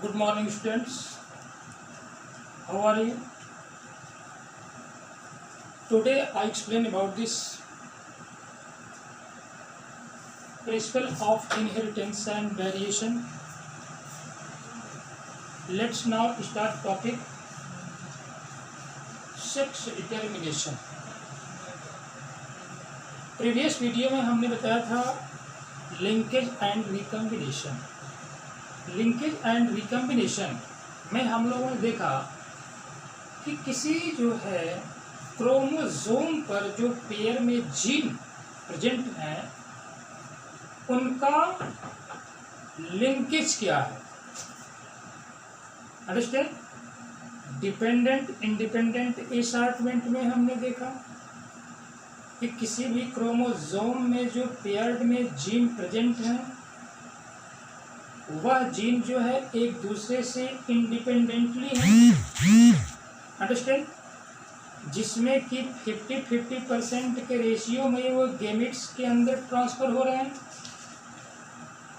Good morning, students. How are you? Today I explain about this principle of inheritance and variation. Let's now start topic sex determination. Previous video में हमने बताया था linkage and recombination. Linkage and recombination में हम लोगों ने देखा कि किसी जो है क्रोमोसोम पर जो पेयर में जीन प्रेजेंट हैं उनका लिंकेज क्या है. अंडरस्टैंड. डिपेंडेंट इंडिपेंडेंट असॉर्टमेंट में हमने देखा कि किसी भी क्रोमोसोम में जो पेयर्ड में जीन प्रेजेंट हैं वह जीन जो है एक दूसरे से इंडिपेंडेंटली है. अंडरस्टैंड. जिसमें कि 50-50% के रेशियो में वो गेमिट्स के अंदर ट्रांसफर हो रहे हैं.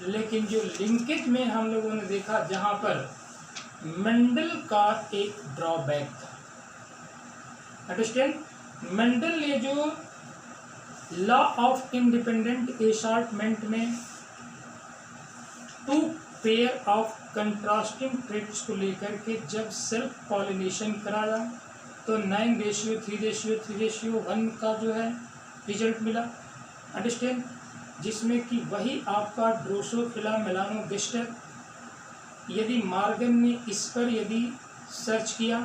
लेकिन जो लिंकेज में हम लोगों ने देखा जहां पर मेंडल का एक ड्रॉबैक था. अंडरस्टैंड. मेंडल ने जो लॉ ऑफ इंडिपेंडेंट असॉर्टमेंट में two pair of contrasting traits को लेकर के जब सेल्फ पॉलिनेशन कराया तो 9:3:3:1 का जो है रिजल्ट मिला. अंडरस्टैंड. जिसमें कि वही आपका ड्रोसोफिला मेलानोगास्टर. यदि मॉर्गन ने इस पर यदि सर्च किया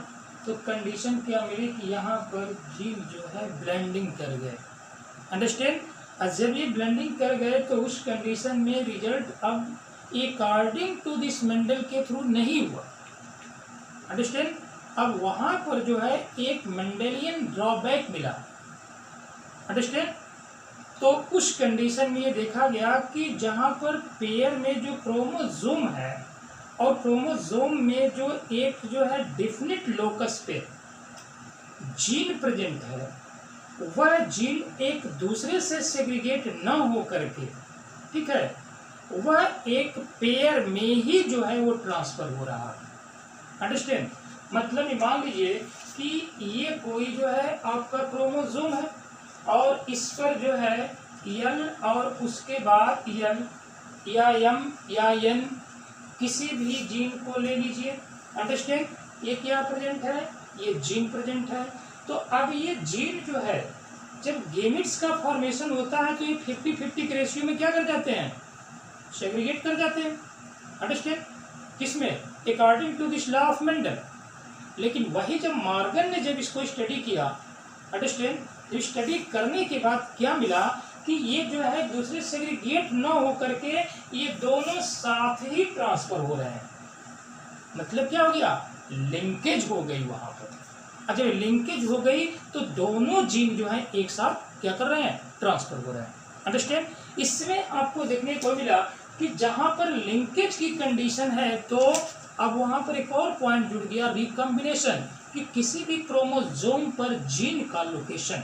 तो कंडीशन क्या मिली कि यहाँ पर जीन जो है ब्लेंडिंग कर गए. अंडरस्टैंड. जब ये ब्लेंडिंग कर गए तो उस कंडीशन में रिजल्ट अब अकॉर्डिंग टू दिस मेंडल के थ्रू नहीं हुआ. अंडरस्टैंड. अब वहां पर जो है एक मेंडेलियन ड्रॉबैक मिला. अंडरस्टैंड. तो उस कंडीशन में ये देखा गया कि जहां पर पेयर में जो क्रोमोसोम है और क्रोमोसोम में जो एक जो है डेफिनेट लोकस पे जीन प्रेजेंट है वह जीन एक दूसरे से सेग्रीगेट न हो करके, ठीक है, वह एक पेयर में ही जो है वो ट्रांसफर हो रहा है. अंडरस्टैंड. मतलब मान लीजिए कि ये कोई जो है आपका क्रोमोसोम है और इस पर जो है एल और उसके बाद एल या एम या एन किसी भी जीन को ले लीजिए. अंडरस्टैंड. ये क्या प्रेजेंट है? ये जीन प्रेजेंट है. तो अब ये जीन जो है जब गेमिट्स का फॉर्मेशन होता है तो ये 50-50 के रेशियो में क्या कर जाते हैं? सेग्रीगेट कर जाते हैं. अंडरस्टैंड. किसमें? According to this law of Mendel. लेकिन वही जब मॉर्गन ने जब इसको स्टडी किया, अंडरस्टैंड, तो स्टडी करने के बाद क्या मिला कि ये जो है दूसरे सेग्रीगेट न हो करके ये दोनों साथ ही ट्रांसफर हो रहे हैं. मतलब क्या हो गया? लिंकेज हो गई वहां पर. जब लिंकेज हो गई तो दोनों जीन जो है एक साथ क्या कर रहे हैं? ट्रांसफर हो रहे हैं. अंडरस्टैंड. इसमें आपको देखने को मिला कि जहां पर लिंकेज की कंडीशन है तो अब वहां पर एक और पॉइंट जुड़ गया, रिकम्बिनेशन, कि किसी भी क्रोमोसोम पर जीन का लोकेशन.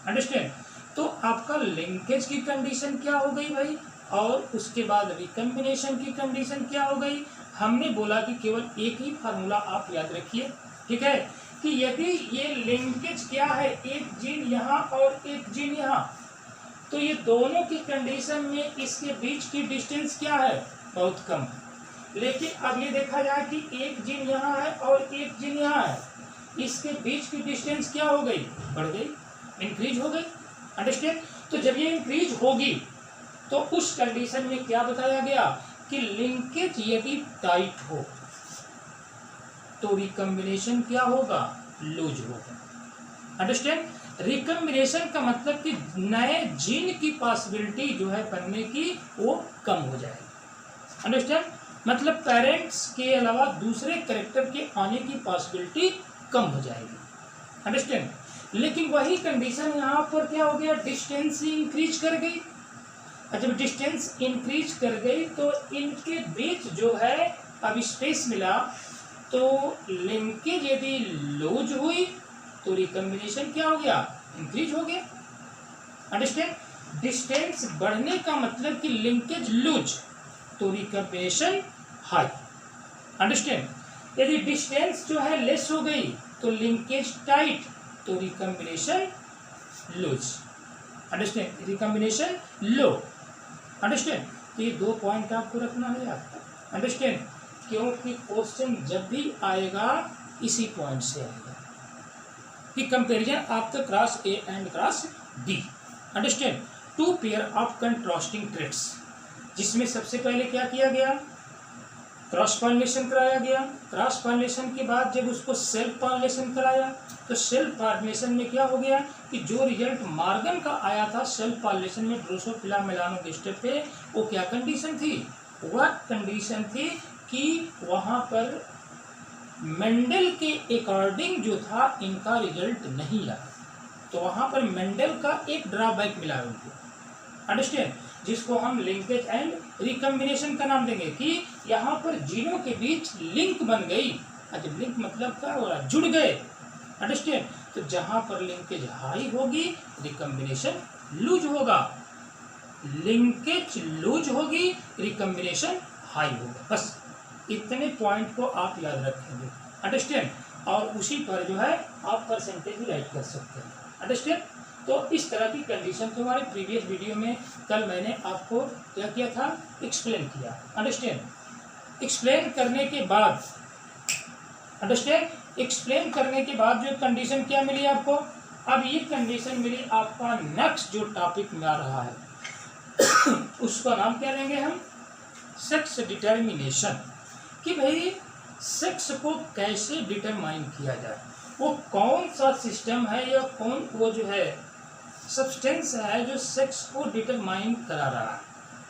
अंडरस्टैंड. तो आपका लिंकेज की कंडीशन क्या हो गई भाई और उसके बाद रिकम्बिनेशन की कंडीशन क्या हो गई. हमने बोला कि केवल एक ही फार्मूला आप याद रखिए, ठीक है, कि यदि ये लिंकेज क्या है, एक जीन यहाँ और एक जीन यहाँ, तो ये दोनों की कंडीशन में इसके बीच की डिस्टेंस क्या है? बहुत कम है. लेकिन अब ये देखा जाए कि एक जीन यहाँ है और एक जीन यहाँ है, इसके बीच की डिस्टेंस क्या हो गई? बढ़ गई, इंक्रीज हो गई. अंडरस्टैंड. तो जब ये इंक्रीज होगी तो उस कंडीशन में क्या बताया गया कि लिंकेज यदि टाइट हो तो रिकम्बिनेशन क्या होगा? लूज होगा. अंडरस्टैंड. रिकम्बिनेशन का मतलब कि नए जीन की पॉसिबिलिटी जो है बनने की वो कम हो जाएगी. अंडरस्टैंड. मतलब पेरेंट्स के अलावा दूसरे कैरेक्टर के आने की पॉसिबिलिटी कम हो जाएगी. अंडरस्टैंड. लेकिन वही कंडीशन यहाँ पर क्या हो गया? डिस्टेंस इंक्रीज कर गई. जब डिस्टेंस इंक्रीज कर गई तो इनके बीच जो है अब स्पेस मिला, तो लिंकेज यदि लूज हुई तो रिकम्बिनेशन क्या हो गया? इंक्रीज हो गया. अंडरस्टैंड. डिस्टेंस बढ़ने का मतलब कि लिंकेज लूज तो रिकम्बिनेशन हाई. अंडरस्टैंड। यदि डिस्टेंस जो है लेस हो गई तो लिंकेज टाइट, तो रिकम्बिनेशन लूज। अंडरस्टैंड, रिकम्बिनेशन लो। अंडरस्टैंड, तो ये 2 पॉइंट आपको रखना है यार। अंडरस्टैंड, क्योंकि क्वेश्चन जब भी आएगा इसी पॉइंट से आएगा कि comparison of the cross a and cross d. Understand, 2 pair of contrasting traits, जिसमें सबसे पहले क्या किया गया, क्रॉस पॉलिनेशन कराया गया। क्रॉस पॉलिनेशन के बाद जब उसको सेल्फ पॉलिनेशन कराया तो सेल्फ पॉलिनेशन में क्या हो गया कि जो रिजल्ट मॉर्गन का आया था सेल्फ पॉलिनेशन में ड्रोसोफिला मेलानोगास्टर पे, वो क्या कंडीशन थी, वह कंडीशन थी कि वहाँ पर मेंडल के अकॉर्डिंग जो था इनका रिजल्ट नहीं आया, तो वहाँ पर मेंडल का एक ड्रॉबैक मिला उनको। अंडरस्टैंड, जिसको हम लिंकेज एंड रिकम्बिनेशन का नाम देंगे कि यहाँ पर जीनों के बीच लिंक बन गई। अच्छा, लिंक मतलब क्या हो रहा है, जुड़ गए। अंडरस्टैंड, तो जहाँ पर लिंकेज हाई होगी रिकम्बिनेशन लूज होगा, लिंकेज लूज होगी रिकम्बिनेशन हाई होगा। बस इतने पॉइंट को आप याद रखेंगे। अंडरस्टैंड, और उसी पर जो है आप परसेंटेज भी राइट कर सकते हैं। अंडरस्टैंड, तो इस तरह की कंडीशन को हमारे प्रीवियस वीडियो में कल मैंने आपको क्या किया था, एक्सप्लेन किया। अंडरस्टैंड, एक्सप्लेन करने के बाद एक्सप्लेन करने के बाद जो कंडीशन क्या मिली आपको, अब ये कंडीशन मिली आपका नेक्स्ट जो टॉपिक में आ रहा है उसका नाम क्या लेंगे हम, सेक्स डिटर्मिनेशन। कि भाई सेक्स को कैसे डिटरमाइन किया जाए, वो कौन सा सिस्टम है या कौन वो जो है सब्सटेंस है जो सेक्स को डिटरमाइन करा रहा है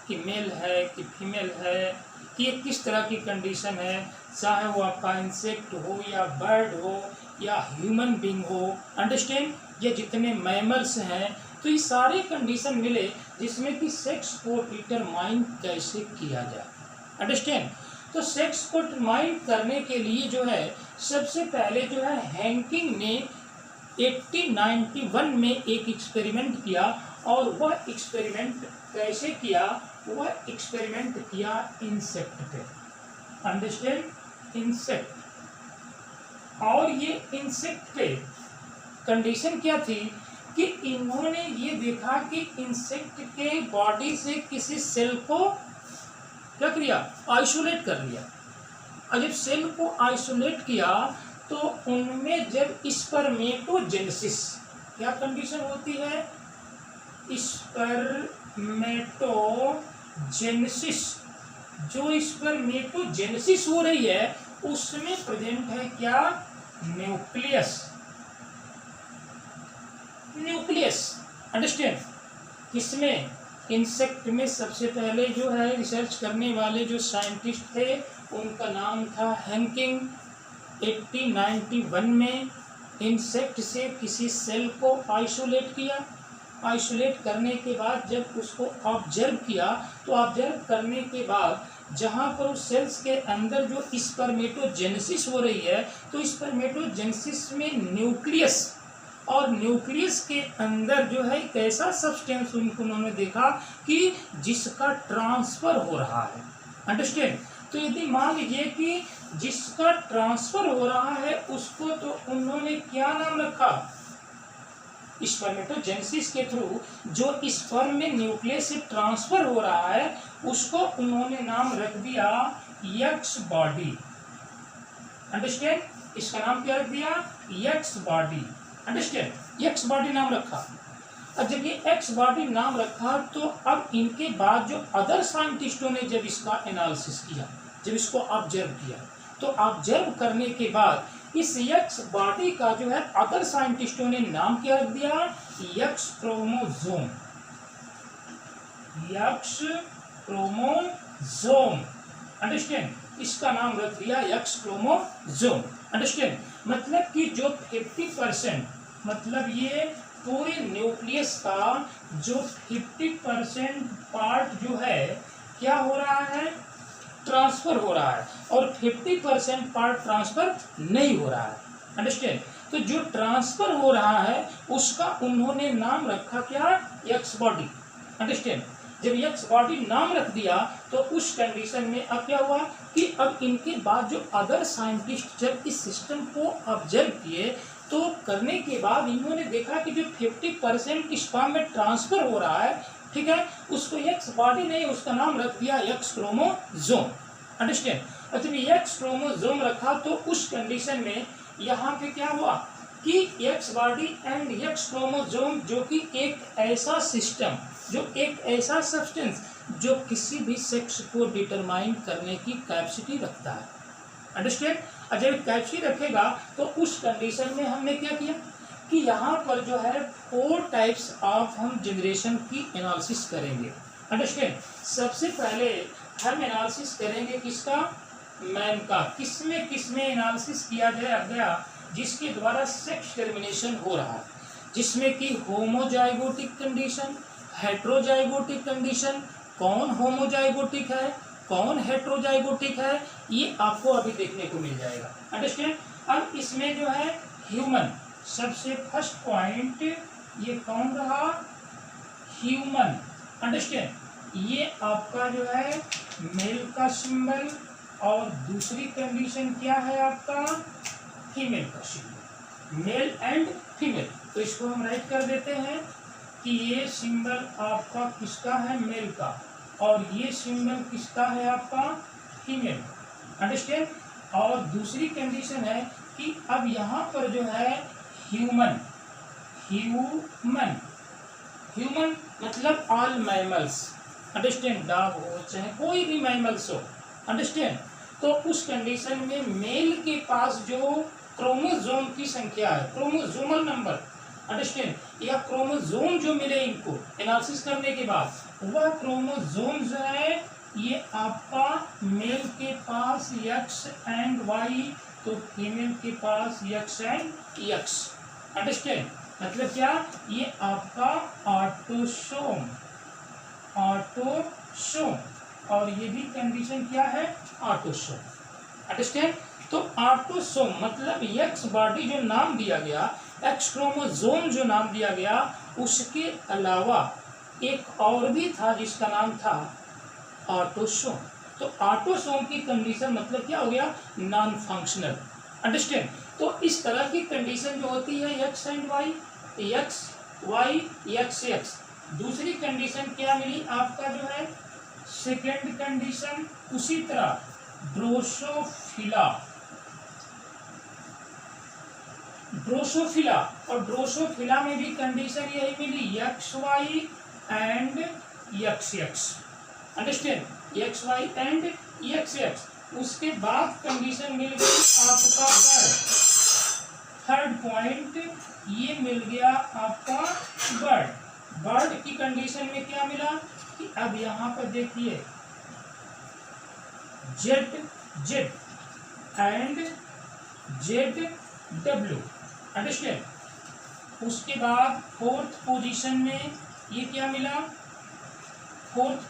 कि मेल है कि फीमेल है, कि ये किस तरह की कंडीशन है, चाहे वो आपका इंसेक्ट हो या बर्ड हो या ह्यूमन बीइंग हो। अंडरस्टैंड, ये जितने मैमल्स हैं, तो ये सारे कंडीशन मिले जिसमें कि सेक्स को डिटरमाइन कैसे किया जाए। अंडरस्टैंड, तो सेक्स को डिटरमाइन करने के लिए जो है सबसे पहले जो है हैंकिंग ने 1891 में एक एक्सपेरिमेंट किया, और वह एक्सपेरिमेंट कैसे किया, वह एक्सपेरिमेंट किया इंसेक्ट पे। अंडरस्टैंड, इंसेक्ट, और ये इंसेक्ट पे कंडीशन क्या थी कि इन्होंने ये देखा कि इंसेक्ट के बॉडी से किसी सेल को क्या किया, आइसोलेट कर लिया। और जब सेल को आइसोलेट किया तो उनमें जब स्पर्मेटोजेनेसिस, क्या कंडीशन होती है, स्पर्मेटोजेनेसिस, जो स्पर्मेटोजेनेसिस हो रही है उसमें प्रेजेंट है क्या, न्यूक्लियस। अंडरस्टैंड, किसमें, इंसेक्ट में। सबसे पहले जो है रिसर्च करने वाले जो साइंटिस्ट थे उनका नाम था हैंकिंग। 1891 में इंसेक्ट से किसी सेल को आइसोलेट किया। आइसोलेट करने के बाद जब उसको ऑब्जर्व किया तो ऑब्जर्व करने के बाद जहाँ पर उस सेल्स के अंदर जो स्पर्मेटोजेनेसिस हो रही है, तो स्पर्मेटोजेनेसिस में न्यूक्लियस, और न्यूक्लियस के अंदर जो है एक ऐसा सब्सटेंस उन्होंने देखा कि जिसका ट्रांसफर हो रहा है। अंडरस्टैंड, तो यदि मान लीजिए कि जिसका ट्रांसफर हो रहा है उसको तो उन्होंने क्या नाम रखा, स्पर्मेटोजेनेसिस के थ्रू जो स्पर्म में न्यूक्लियस से ट्रांसफर हो रहा है उसको उन्होंने नाम रख दिया एक्स बॉडी। अंडरस्टैंड, इसका नाम क्या रख दिया, x body. Understand, x body नाम रखा। अब जब ये एक्स बॉडी नाम रखा तो अब इनके बाद जो अदर साइंटिस्टों ने जब इसका एनालिसिस किया, जब इसको ऑब्जर्व किया, तो ऑब्जर्व करने के बाद इस एक्स बॉडी का जो है अदर साइंटिस्टों ने नाम क्या रख दिया, x chromosome. X chromosome, understand, इसका नाम रख दिया एक्स क्रोमोसोम। अंडरस्टैंड, मतलब कि जो 50%, मतलब ये पूरे न्यूक्लियस का जो 50% पार्ट जो है क्या हो रहा है, ट्रांसफर हो रहा है, और 50% पार्ट ट्रांसफर नहीं हो रहा है। अंडरस्टैंड, तो जो ट्रांसफर हो रहा है उसका उन्होंने नाम रखा क्या, एक्स बॉडी। अंडरस्टैंड, जब यक्स बॉडी नाम रख दिया तो उस कंडीशन में अब क्या हुआ कि अब इनके बाद जो अदर साइंटिस्ट जब इस सिस्टम को ऑब्जर्व किए तो करने के बाद इन्होंने देखा कि जो 50% स्पर्म में ट्रांसफर हो रहा है, ठीक है, उसको यक्स बॉडी नहीं, उसका नाम रख दिया यक्स क्रोमोसोम। अंडरस्टैंड? अच्छा, यक्स क्रोमोसोम रखा तो उस कंडीशन में यहाँ पे क्या हुआ कि x body and x chromosome जो कि एक ऐसा सिस्टम, जो एक ऐसा सब्सटेंस जो किसी भी सेक्स को डिटरमाइन करने की कैपेसिटी रखता है। अंडरस्टैंड? जब कैपेसिटी रखेगा तो उस कंडीशन में हमने क्या किया कि यहाँ पर जो है 4 टाइप्स ऑफ हम जनरेशन की एनालिसिस करेंगे। अंडरस्टैंड? सबसे पहले हम एनालिसिस करेंगे किसका? मैन का। किसमें एनालिसिस किया गया जिसके द्वारा सेक्स टर्मिनेशन हो रहा है, जिसमें कि होमोजाइगोटिक कंडीशन, हेट्रोजाइगोटिक कंडीशन। कौन होमोजाइगोटिक है, कौन हेट्रोजाइगोटिक है, ये आपको अभी देखने को मिल जाएगा। अंडरस्टैंड? अब इसमें जो है ह्यूमन, सबसे फर्स्ट पॉइंट ये कौन रहा? ह्यूमन। अंडरस्टैंड? ये आपका जो है मेल का सिंबल, और दूसरी कंडीशन क्या है आपका? फीमेल का सिंबल, मेल एंड फीमेल। तो इसको हम राइट कर देते हैं कि ये सिंबल आपका किसका है? मेल का, और ये सिंबल किसका है? आपका फीमेल। अंडरस्टैंड? और दूसरी कंडीशन है कि अब यहाँ पर जो है ह्यूमन मतलब ऑल मैमल्स। अंडरस्टैंड? डॉग हो चाहे कोई भी मैमल्स हो। अंडरस्टैंड? तो उस कंडीशन में मेल के पास जो क्रोमोसोम की संख्या है, क्रोमोसोमल नंबर, अंडरस्टैंड, या क्रोमोसोम जो मिले इनको एनालिसिस करने के बाद, वह क्रोमोसोम जो है ये आपका मेल के पास एक्स एंड वाई, तो फीमेल के पास एक्स एंड एक्स। अंडरस्टैंड? मतलब क्या? ये आपका ऑटोसोम, और ये भी कंडीशन क्या है? ऑटोसोम। अंडरस्टैंड? तो ऑटोसोम मतलब एक्स बॉडी जो नाम दिया गया, एक्स क्रोमोसोम जो नाम दिया गया, उसके अलावा एक और भी था जिसका नाम था ऑटोसोम। तो ऑटोसोम की कंडीशन मतलब क्या हो गया? Non functional. अंडरस्टैंड? तो इस तरह की कंडीशन जो होती है X and Y, X Y X X. दूसरी कंडीशन क्या मिली आपका जो है? सेकेंड कंडीशन उसी तरह ड्रोसोफिला, और ड्रोसोफिला में भी कंडीशन यही मिली, x y and x x. Understand? X y and x x. उसके बाद कंडीशन मिल गई आपका बर्ड। थर्ड पॉइंट ये मिल गया आपका बर्ड की कंडीशन में क्या मिला कि अब यहाँ पर देखिए जेड एंड ZW। अंडरस्टैंड? उसके बाद फोर्थ पोजीशन में ये क्या मिला? फोर्थ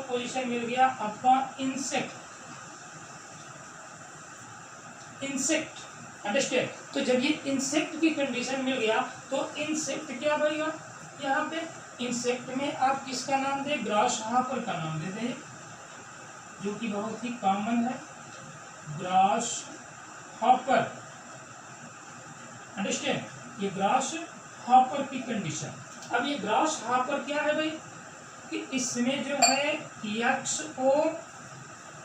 पोजीशन मिल गया आपका इंसेक्ट। अंडरस्टैंड? तो जब ये इंसेक्ट की कंडीशन मिल गया तो इंसेक्ट क्या बनेगा? यहाँ पे इंसेक्ट में आप किसका नाम दे? ग्रास हापर का नाम दे दें, जो कि बहुत ही कॉमन है, ग्रास हॉपर। अंडरस्टैंड? ये ग्रास हॉपर की कंडीशन। अब ये ग्रास हॉपर क्या है भाई कि इसमें जो है XO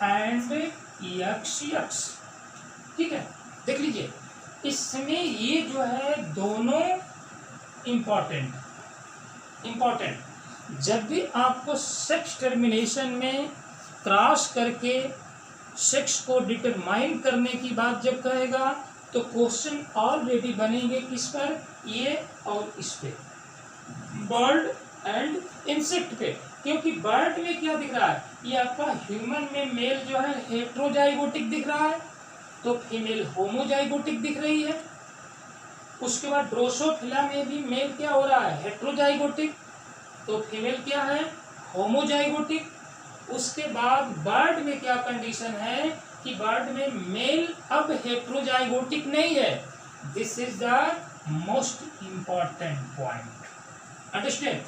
एंड XX, ठीक है, देख लीजिए इसमें ये जो है दोनों इम्पोर्टेंट। जब भी आपको सेक्स टर्मिनेशन में क्रॉस करके सेक्स को डिटरमाइन करने की बात जब कहेगा तो क्वेश्चन ऑलरेडी बनेंगे किस पर? ये और इस पे, बर्ड एंड इंसेक्ट पे। क्योंकि बर्ड में क्या दिख रहा है? ये आपका ह्यूमन में मेल जो है हेट्रोजाइगोटिक दिख रहा है, तो फीमेल होमोजाइगोटिक दिख रही है। उसके बाद ड्रोसोफिला में भी मेल क्या हो रहा है? हेट्रोजाइगोटिक, तो फीमेल क्या है? होमोजाइगोटिक। उसके बाद बर्ड में क्या कंडीशन है कि बर्ड में मेल अब हेट्रोजाइगोटिक नहीं है। This is the most important point. Understand?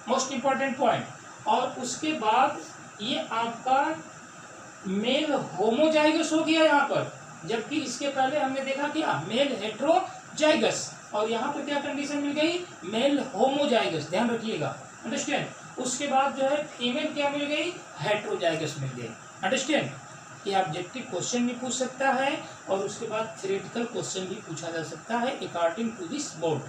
Most important point. और उसके बाद ये आपका मेल होमोजाइगस हो गया यहाँ पर, जबकि इसके पहले हमने देखा क्या, मेल हेट्रोजाइगस, और यहाँ पर क्या कंडीशन मिल गई, मेल होमोजाइगस, ध्यान रखिएगा, अंडरस्टैंड। उसके बाद जो है फीमेल क्या मिल गई, हेट्रोजाइगस मिल गई, अंडरस्टैंड। ये ऑब्जेक्टिव क्वेश्चन भी पूछ सकता है और उसके बाद थ्योरेटिकल क्वेश्चन भी पूछा जा सकता है according to this board,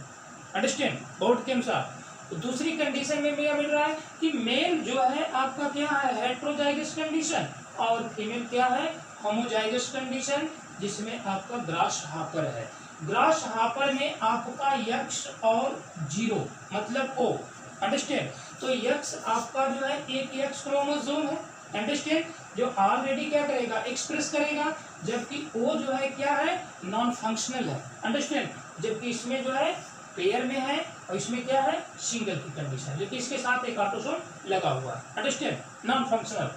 understand, board के अनुसार। तो दूसरी कंडीशन में क्या मिल रहा है कि मेल जो है आपका क्या है, हेट्रोजाइगस कंडीशन, और फीमेल क्या है, होमोजाइगस कंडीशन, जिसमें आपका ग्रास हापर है। ग्रास हापर में आपका यक्स और 0 मतलब O, अंडरस्टैंड। तो यक्स आपका जो है एक यक्स क्रोमोसोम है, अंडरस्टैंड, जो ऑलरेडी क्या करेगा, एक्सप्रेस करेगा, जबकि O जो है क्या है, नॉन फंक्शनल है, अंडरस्टैंड। जबकि इसमें जो है पेयर में है और इसमें क्या है, सिंगल की कंडीशन, लेकिन इसके साथ एक ऑटोसोम लगा हुआ है, अंडरस्टैंड, नॉन फंक्शनल।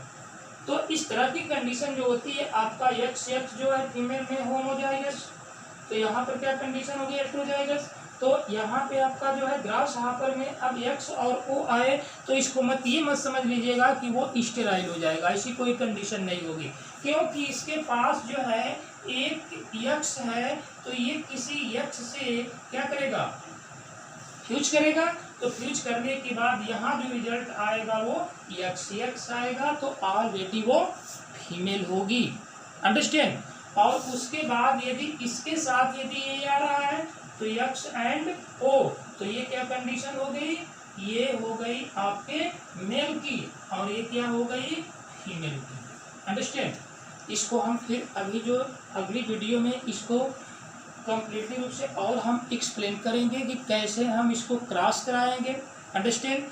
तो इस तरह की कंडीशन जो होती है, आपका यक्स जो है फीमेल में होमोजाइगस, तो यहाँ पर क्या कंडीशन होगी, हेट्रोजाइगस। तो यहाँ पे आपका जो है ग्रास हापर में अब यक्स और O आए तो इसको ये मत समझ लीजिएगा कि वो स्टेराइल हो जाएगा, ऐसी कोई कंडीशन नहीं होगी, क्योंकि इसके पास जो है एक यक्स है, तो ये किसी यक्स से क्या करेगा, फ्यूज करेगा। तो फ्यूज करने के बाद यहाँ जो रिजल्ट आएगा वो यक्स आएगा, तो ऑलरेडी वो फीमेल होगी, अंडरस्टैंड। और उसके बाद यदि इसके साथ यदि ये आ रहा है तो यक्स एंड O, तो ये क्या कंडीशन हो गई, ये हो गई आपके मेल की, और ये क्या हो गई, फीमेल की, अंडरस्टैंड। इसको हम फिर अभी जो अगली वीडियो में इसको कंप्लीटली रूप से और हम एक्सप्लेन करेंगे कि कैसे हम इसको क्रॉस कराएंगे, अंडरस्टैंड।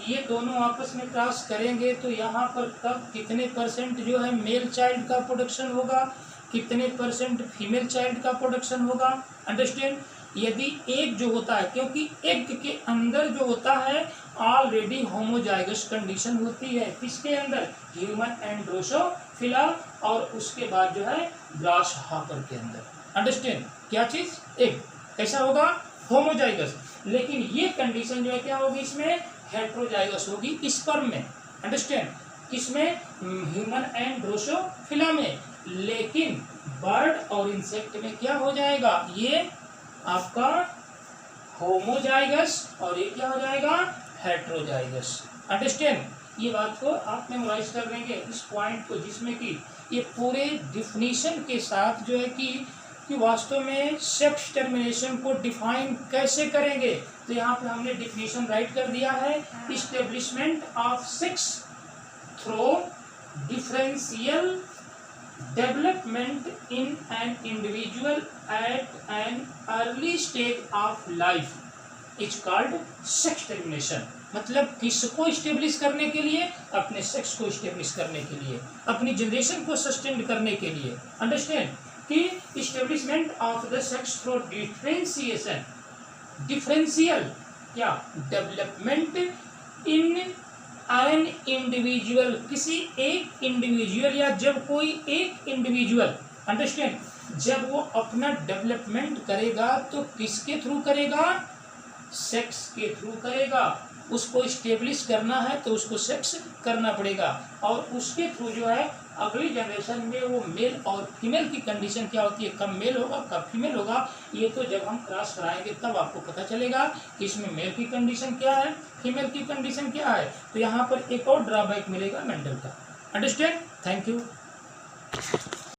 ये दोनों आपस में क्रॉस करेंगे तो यहाँ पर कब कितने परसेंट जो है मेल चाइल्ड का प्रोडक्शन होगा, कितने परसेंट फीमेल चाइल्ड का प्रोडक्शन होगा, अंडरस्टैंड। यदि एक जो होता है, क्योंकि एग के अंदर जो होता है ऑलरेडी होमोजाइगस कंडीशन होती है, किसके अंदर, ह्यूमन एंड ड्रोसोफिला, और उसके बाद जो है ग्रास हापर के अंदर, अंडरस्टैंड। क्या चीज, एग कैसा होगा, होमोजाइगस, लेकिन ये कंडीशन जो है क्या होगी, इसमें हेट्रोजाइगस होगी, स्पर्म में, अंडरस्टैंड, किसमें, ह्यूमन एंड ड्रोसोफिला में। लेकिन बर्ड और इंसेक्ट में क्या हो जाएगा, ये आपका होमोजाइगस और ये क्या हो जाएगा, हेट्रोजाइगस, अंडरस्टैंड। ये बात को आप मेमोराइज कर लेंगे, इस पॉइंट को, जिसमें कि ये पूरे डिफिनीशन के साथ जो है कि वास्तव में सेक्स टर्मिनेशन को डिफाइन कैसे करेंगे। तो यहाँ पे हमने डिफिनीशन राइट कर दिया है, establishment of sex through differential development in an individual at an early stage of life is called sex termination। मतलब किसको स्टेब्लिश करने के लिए, अपने सेक्स को स्टेब्लिश करने के लिए, अपनी जनरेशन को सस्टेन करने के लिए, अंडरस्टैंड, कि establishment of the sex through differentiation, differential क्या, डेवलपमेंट इन एन इंडिविजुअल, किसी एक इंडिविजुअल, या जब कोई एक इंडिविजुअल, अंडरस्टैंड, जब वो अपना डेवलपमेंट करेगा तो किसके थ्रू करेगा, सेक्स के थ्रू करेगा। उसको स्टेब्लिश करना है तो उसको सेक्स करना पड़ेगा, और उसके थ्रू जो है अगली जनरेशन में वो मेल और फीमेल की कंडीशन क्या होती है, कब मेल होगा कब फीमेल होगा, ये तो जब हम क्रॉस कराएंगे तब आपको पता चलेगा कि इसमें मेल की कंडीशन क्या है, फीमेल की कंडीशन क्या है। तो यहाँ पर एक और ड्रॉबैक मिलेगा मेंडल का, अंडरस्टैंड। Thank you.